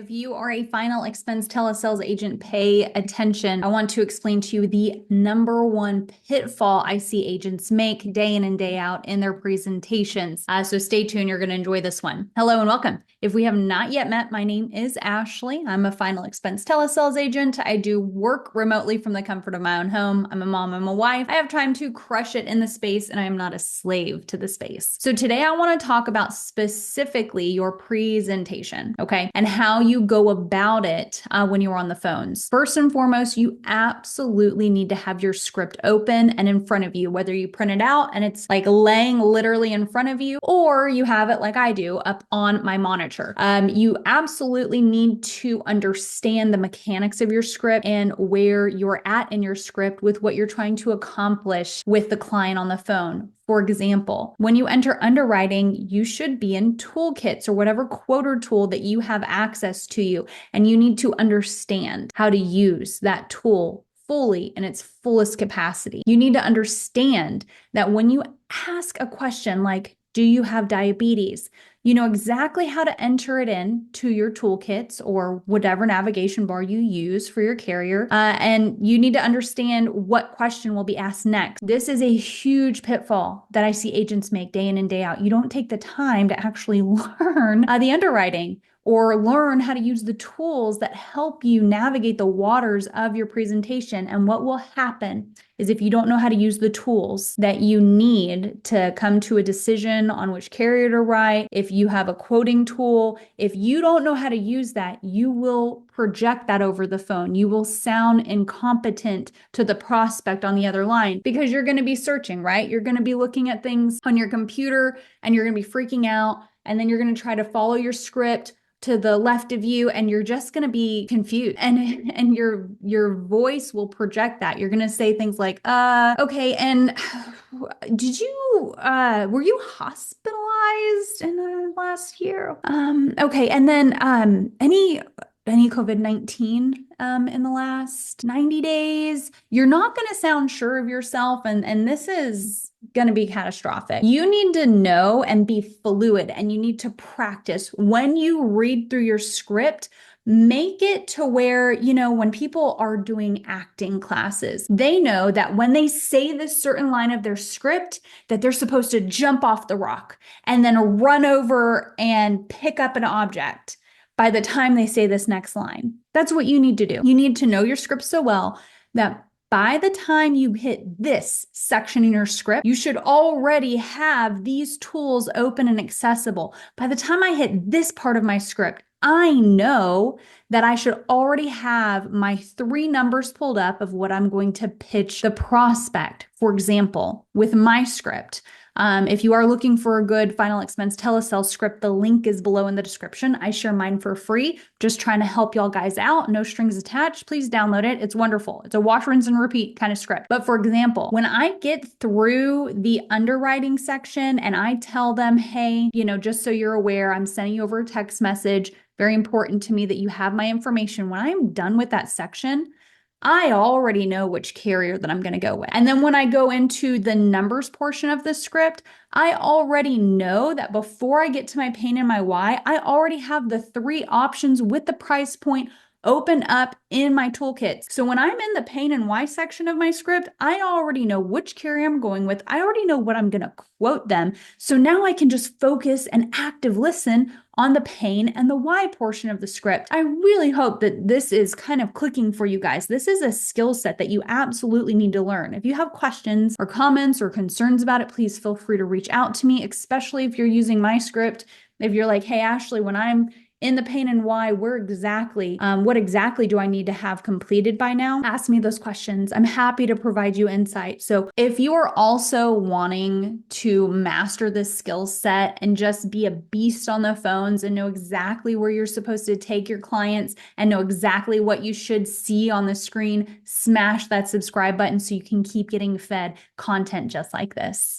If you are a final expense telesales agent, pay attention. I want to explain to you the number one pitfall I see agents make day in and day out in their presentations. So stay tuned. You're going to enjoy this one. Hello and welcome. If we have not yet met, my name is Ashley. I'm a final expense telesales agent. I do work remotely from the comfort of my own home. I'm a mom, I'm a wife. I have time to crush it in the space, and I am not a slave to the space. So today I want to talk about specifically your presentation, okay, and how you go about it when you're on the phones. First and foremost, you absolutely need to have your script open and in front of you, whether you print it out and it's like laying literally in front of you, or you have it like I do up on my monitor. You absolutely need to understand the mechanics of your script and where you're at in your script with what you're trying to accomplish with the client on the phone. For example, when you enter underwriting, you should be in toolkits or whatever quoter tool that you have access to you, and you need to understand how to use that tool fully in its fullest capacity. You need to understand that when you ask a question like, do you have diabetes? You know exactly how to enter it in to your toolkits or whatever navigation bar you use for your carrier. And you need to understand what question will be asked next. This is a huge pitfall that I see agents make day in and day out. You don't take the time to actually learn the underwriting or learn how to use the tools that help you navigate the waters of your presentation. And what will happen is if you don't know how to use the tools that you need to come to a decision on which carrier to write, if you have a quoting tool, if you don't know how to use that, you will project that over the phone. You will sound incompetent to the prospect on the other line because you're going to be searching, right? You're going to be looking at things on your computer and you're going to be freaking out. And then you're going to try to follow your script to the left of you, and you're just going to be confused, and your voice will project that. You're going to say things like, okay, and did you were you hospitalized in the last year? Okay, and then any COVID-19 in the last 90 days? You're not going to sound sure of yourself, and this is going to be catastrophic. You need to know and be fluid, and you need to practice. When you read through your script, make it to where, you know, when people are doing acting classes, they know that when they say this certain line of their script, that they're supposed to jump off the rock and then run over and pick up an object by the time they say this next line. That's what you need to do. You need to know your script so well that by the time you hit this section in your script, you should already have these tools open and accessible. By the time I hit this part of my script, I know that I should already have my 3 numbers pulled up of what I'm going to pitch the prospect. For example, with my script, if you are looking for a good final expense telesales script, the link is below in the description. I share mine for free, just trying to help y'all guys out. No strings attached. Please download it. It's wonderful. It's a wash, rinse, and repeat kind of script. But for example, when I get through the underwriting section and I tell them, hey, you know, just so you're aware, I'm sending you over a text message. Very important to me that you have my information. When I'm done with that section, I already know which carrier that I'm going to go with. And then when I go into the numbers portion of the script, I already know that before I get to my pain and my why, I already have the 3 options with the price point open up in my toolkit. So when I'm in the pain and why section of my script, I already know which carrier I'm going with. I already know what I'm going to quote them. So now I can just focus and active listen on the pain and the why portion of the script. I really hope that this is kind of clicking for you guys. This is a skill set that you absolutely need to learn. If you have questions or comments or concerns about it, please feel free to reach out to me, especially if you're using my script. If you're like, hey, Ashley, when I'm in the pain and why, what exactly do I need to have completed by now? Ask me those questions. I'm happy to provide you insight. So if you are also wanting to master this skill set and just be a beast on the phones and know exactly where you're supposed to take your clients and know exactly what you should see on the screen, smash that subscribe button so you can keep getting fed content just like this.